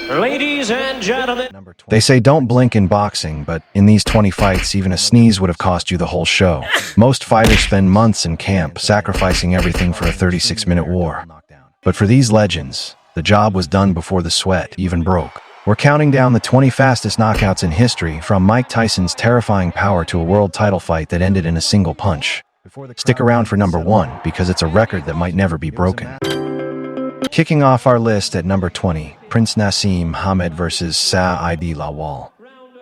Ladies and gentlemen. They say don't blink in boxing, but in these 20 fights, even a sneeze would have cost you the whole show. Most fighters spend months in camp, sacrificing everything for a 36-minute war. But for these legends, the job was done before the sweat even broke. We're counting down the 20 fastest knockouts in history, from Mike Tyson's terrifying power to a world title fight that ended in a single punch. Stick around for number 1, because it's a record that might never be broken. Kicking off our list at number 20, Prince Naseem Hamed vs. Saad Lawal.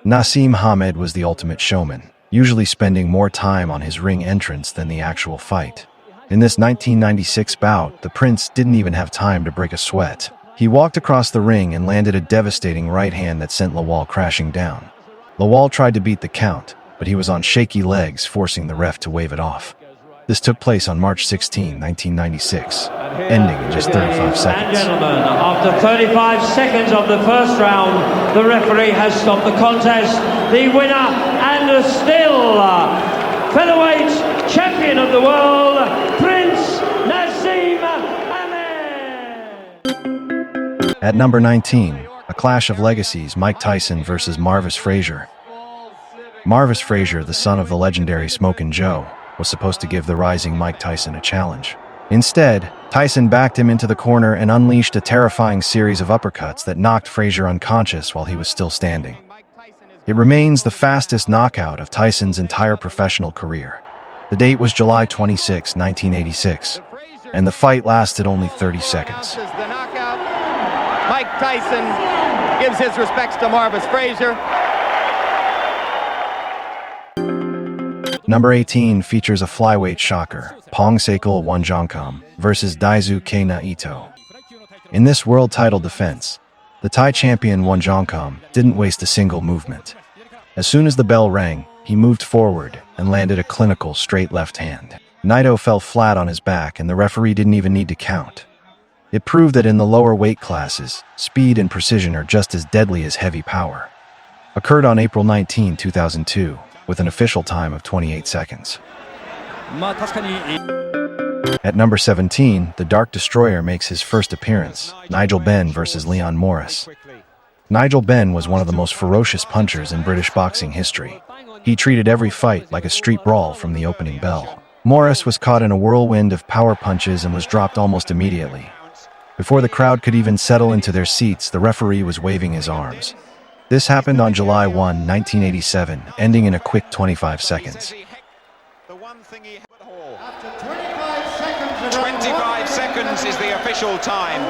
Naseem Hamed was the ultimate showman, usually spending more time on his ring entrance than the actual fight. In this 1996 bout, the Prince didn't even have time to break a sweat. He walked across the ring and landed a devastating right hand that sent Lawal crashing down. Lawal tried to beat the count, but he was on shaky legs, forcing the ref to wave it off. This took place on March 16, 1996, ending in just 35 seconds. And gentlemen, after 35 seconds of the first round, the referee has stopped the contest. The winner and still featherweight champion of the world, Prince Naseem Hamed. At number 19, a clash of legacies, Mike Tyson versus Marvis Frazier. Marvis Frazier, the son of the legendary Smokin' Joe, was supposed to give the rising Mike Tyson a challenge. Instead, Tyson backed him into the corner and unleashed a terrifying series of uppercuts that knocked Frazier unconscious while he was still standing. It remains the fastest knockout of Tyson's entire professional career. The date was July 26, 1986, and the fight lasted only 30 seconds. The knockout. Mike Tyson gives his respects to Marvis Frazier. Number 18 features a flyweight shocker, Pongsekul Wanjongkam versus Daisuke Naito. In this world title defense, the Thai champion Wanjongkam didn't waste a single movement. As soon as the bell rang, he moved forward and landed a clinical straight left hand. Naito fell flat on his back, and the referee didn't even need to count. It proved that in the lower weight classes, speed and precision are just as deadly as heavy power. Occurred on April 19, 2002. With an official time of 28 seconds. At number 17, the Dark Destroyer makes his first appearance, Nigel Benn versus Leon Morris. Nigel Benn was one of the most ferocious punchers in British boxing history. He treated every fight like a street brawl from the opening bell. Morris was caught in a whirlwind of power punches and was dropped almost immediately. Before the crowd could even settle into their seats, the referee was waving his arms. This happened on July 1, 1987, ending in a quick 25 seconds. 25 seconds is the official time.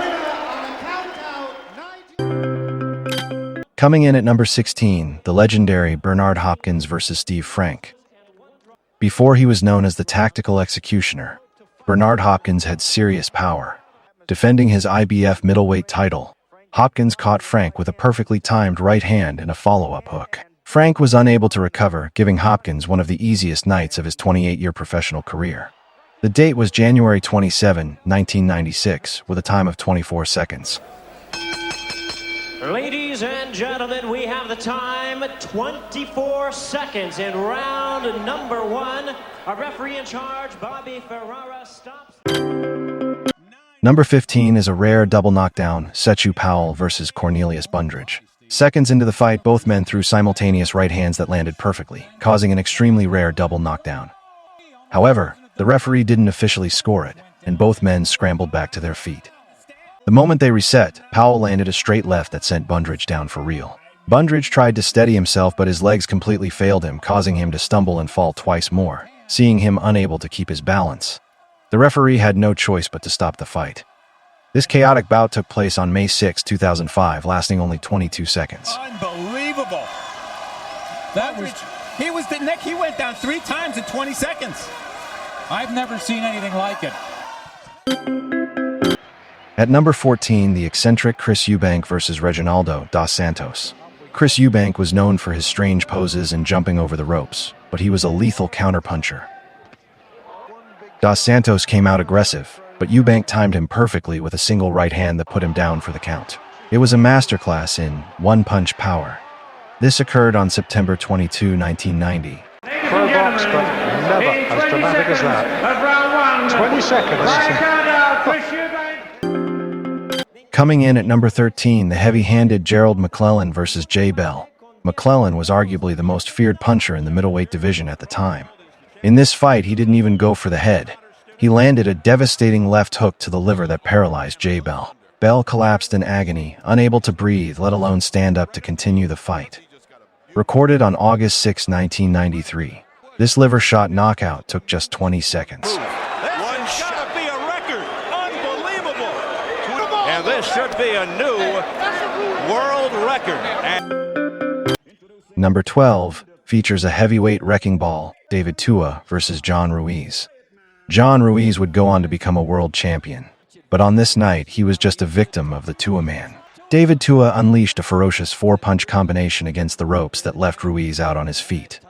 Coming in at number 16, the legendary Bernard Hopkins versus Steve Frank. Before he was known as the Tactical Executioner, Bernard Hopkins had serious power. Defending his IBF middleweight title, Hopkins caught Frank with a perfectly timed right hand and a follow-up hook. Frank was unable to recover, giving Hopkins one of the easiest nights of his 28-year professional career. The date was January 27, 1996, with a time of 24 seconds. Ladies and gentlemen, we have the time, 24 seconds in round number 1. Our referee in charge, Bobby Ferrara, stops. Number 15 is a rare double knockdown, Sechu Powell versus Cornelius Bundridge. Seconds into the fight, both men threw simultaneous right hands that landed perfectly, causing an extremely rare double knockdown. However, the referee didn't officially score it, and both men scrambled back to their feet. The moment they reset, Powell landed a straight left that sent Bundridge down for real. Bundridge tried to steady himself, but his legs completely failed him, causing him to stumble and fall twice more, seeing him unable to keep his balance. The referee had no choice but to stop the fight. This chaotic bout took place on May 6, 2005, lasting only 22 seconds. Unbelievable. He went down 3 times in 20 seconds. I've never seen anything like it. At number 14, the eccentric Chris Eubank versus Reginaldo dos Santos. Chris Eubank was known for his strange poses and jumping over the ropes, but he was a lethal counterpuncher. Dos Santos came out aggressive, but Eubank timed him perfectly with a single right hand that put him down for the count. It was a masterclass in one-punch power. This occurred on September 22, 1990. Pro box, but never as dramatic as that. 20 seconds. Coming in at number 13, the heavy-handed Gerald McClellan versus Jay Bell. McClellan was arguably the most feared puncher in the middleweight division at the time. In this fight, he didn't even go for the head. He landed a devastating left hook to the liver that paralyzed Jay Bell. Bell collapsed in agony, unable to breathe, let alone stand up to continue the fight. Recorded on August 6, 1993, this liver shot knockout took just 20 seconds. This has got to be a record. Unbelievable. And this should be a new world record. Number 12 features a heavyweight wrecking ball, David Tua versus John Ruiz. John Ruiz would go on to become a world champion, but on this night, he was just a victim of the Tua man. David Tua unleashed a ferocious four-punch combination against the ropes that left Ruiz out on his feet.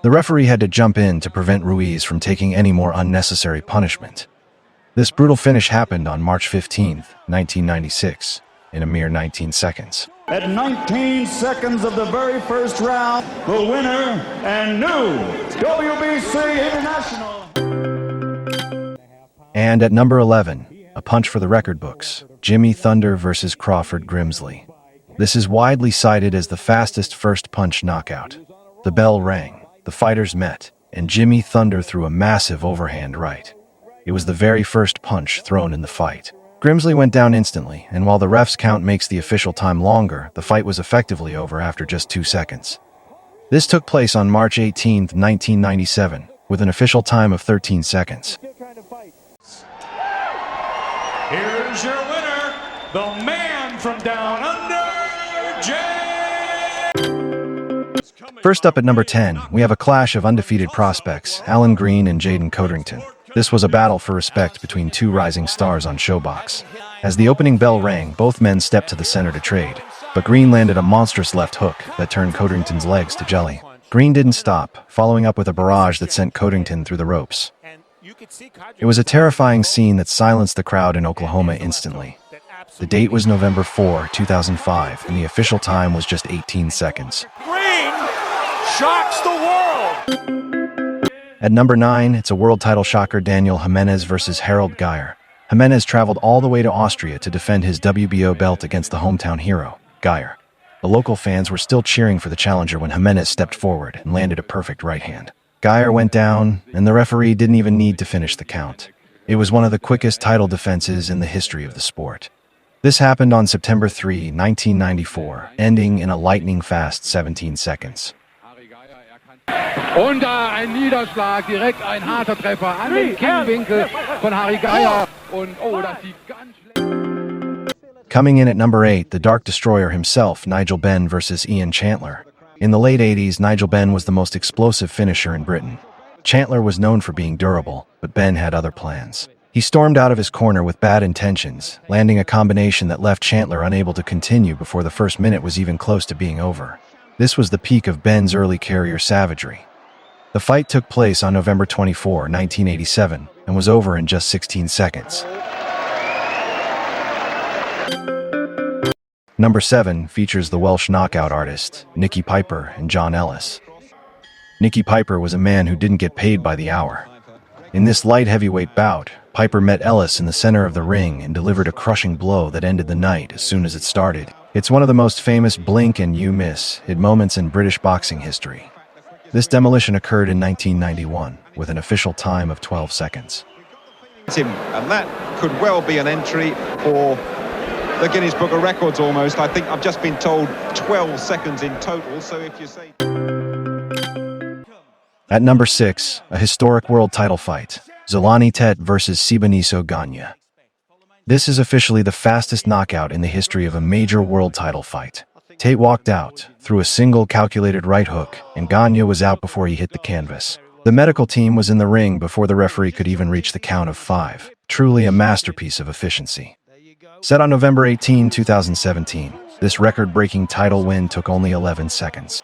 The referee had to jump in to prevent Ruiz from taking any more unnecessary punishment. This brutal finish happened on March 15, 1996, in a mere 19 seconds. At 19 seconds of the very first round, the winner and new WBC International. And at number 11, a punch for the record books, Jimmy Thunder versus Crawford Grimsley. This is widely cited as the fastest first punch knockout. The bell rang, the fighters met, and Jimmy Thunder threw a massive overhand right. It was the very first punch thrown in the fight. Grimsley went down instantly, and while the ref's count makes the official time longer, the fight was effectively over after just 2 seconds. This took place on March 18, 1997, with an official time of 13 seconds. Here's your winner, the man from down under, Jay. First up at number 10, we have a clash of undefeated prospects, Alan Green and Jaden Codrington. This was a battle for respect between two rising stars on Showbox. As the opening bell rang, both men stepped to the center to trade, but Green landed a monstrous left hook that turned Codrington's legs to jelly. Green didn't stop, following up with a barrage that sent Codrington through the ropes. It was a terrifying scene that silenced the crowd in Oklahoma instantly. The date was November 4, 2005, and the official time was just 18 seconds. Green shocks the world. At number 9, it's a world title shocker, Daniel Jimenez versus Harold Geyer. Jimenez traveled all the way to Austria to defend his WBO belt against the hometown hero, Geyer. The local fans were still cheering for the challenger when Jimenez stepped forward and landed a perfect right hand. Geyer went down, and the referee didn't even need to finish the count. It was one of the quickest title defenses in the history of the sport. This happened on September 3, 1994, ending in a lightning-fast 17 seconds. Und da ein Niederschlag, direkt ein harter Treffer an den Kinnwinkel von Harry Geyer. Und oh, das sieht ganz schlecht. Coming in at number 8, the Dark Destroyer himself, Nigel Benn versus Ian Chandler. In the late 80s, Nigel Benn was the most explosive finisher in Britain. Chandler was known for being durable, but Benn had other plans. He stormed out of his corner with bad intentions, landing a combination that left Chandler unable to continue before the first minute was even close to being over. This was the peak of Benn's early career savagery. The fight took place on November 24, 1987, and was over in just 16 seconds. Number 7 features the Welsh knockout artist, Nicky Piper and John Ellis. Nicky Piper was a man who didn't get paid by the hour. In this light heavyweight bout, Piper met Ellis in the center of the ring and delivered a crushing blow that ended the night as soon as it started. It's one of the most famous blink and you miss hit moments in British boxing history. This demolition occurred in 1991 with an official time of 12 seconds. And that could well be an entry for the Guinness Book of Records almost. I think I've just been told 12 seconds in total, so if you say... At number 6, a historic world title fight, Zolani Tet versus Seniesa Estrada. This is officially the fastest knockout in the history of a major world title fight. Tate walked out, threw a single calculated right hook, and Gagne was out before he hit the canvas. The medical team was in the ring before the referee could even reach the count of 5. Truly a masterpiece of efficiency. Set on November 18, 2017, this record-breaking title win took only 11 seconds.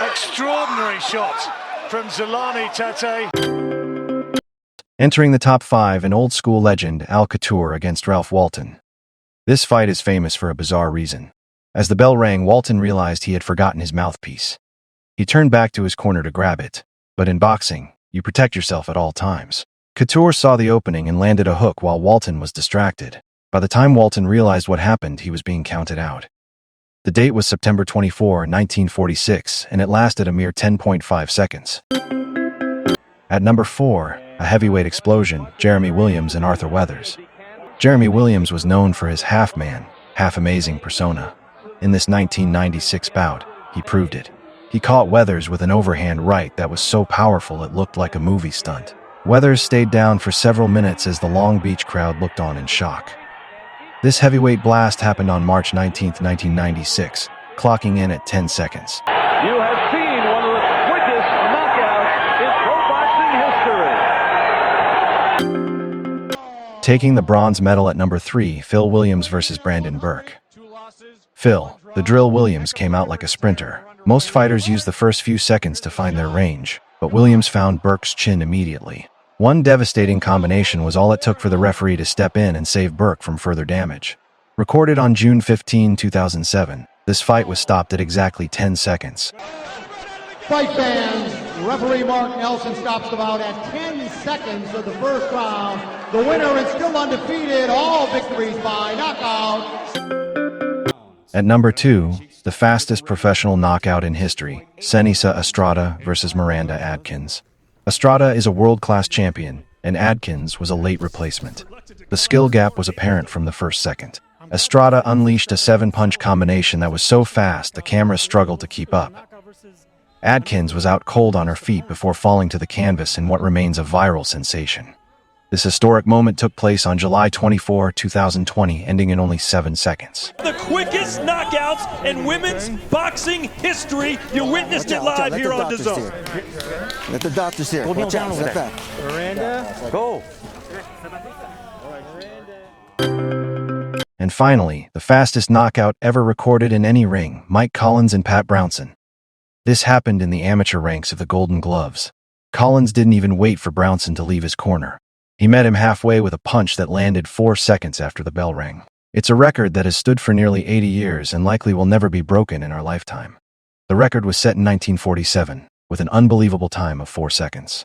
Extraordinary shot from Zolani Tate. Entering the top 5, an old-school legend, Al Couture against Ralph Walton. This fight is famous for a bizarre reason. As the bell rang, Walton realized he had forgotten his mouthpiece. He turned back to his corner to grab it. But in boxing, you protect yourself at all times. Couture saw the opening and landed a hook while Walton was distracted. By the time Walton realized what happened, he was being counted out. The date was September 24, 1946, and it lasted a mere 10.5 seconds. At number 4, a heavyweight explosion, Jeremy Williams and Arthur Weathers. Jeremy Williams was known for his half-man, half-amazing persona. In this 1996 bout, he proved it. He caught Weathers with an overhand right that was so powerful it looked like a movie stunt. Weathers stayed down for several minutes as the Long Beach crowd looked on in shock. This heavyweight blast happened on March 19, 1996, clocking in at 10 seconds. You have seen one of the quickest knockouts in pro boxing history. Taking the bronze medal at number 3, Phil Williams versus Brandon Burke. Phil, the Drill Williams, came out like a sprinter. Most fighters use the first few seconds to find their range, but Williams found Burke's chin immediately. One devastating combination was all it took for the referee to step in and save Burke from further damage. Recorded on June 15, 2007, this fight was stopped at exactly 10 seconds. Fight fans, referee Mark Nelson stops the bout at 10 seconds of the first round. The winner and still undefeated, all victories by knockout. At number 2, the fastest professional knockout in history, Seniesa Estrada versus Miranda Adkins. Estrada is a world-class champion, and Adkins was a late replacement. The skill gap was apparent from the first second. Estrada unleashed a 7-punch combination that was so fast the camera struggled to keep up. Adkins was out cold on her feet before falling to the canvas in what remains a viral sensation. This historic moment took place on July 24, 2020, ending in only 7 seconds. The quickest knockouts in women's boxing history. You witnessed it live here on DAZN. Let the doctors hear. Watch out. Step back. Miranda, go. And finally, the fastest knockout ever recorded in any ring, Mike Collins and Pat Brownson. This happened in the amateur ranks of the Golden Gloves. Collins didn't even wait for Brownson to leave his corner. He met him halfway with a punch that landed 4 seconds after the bell rang. It's a record that has stood for nearly 80 years and likely will never be broken in our lifetime. The record was set in 1947, with an unbelievable time of 4 seconds.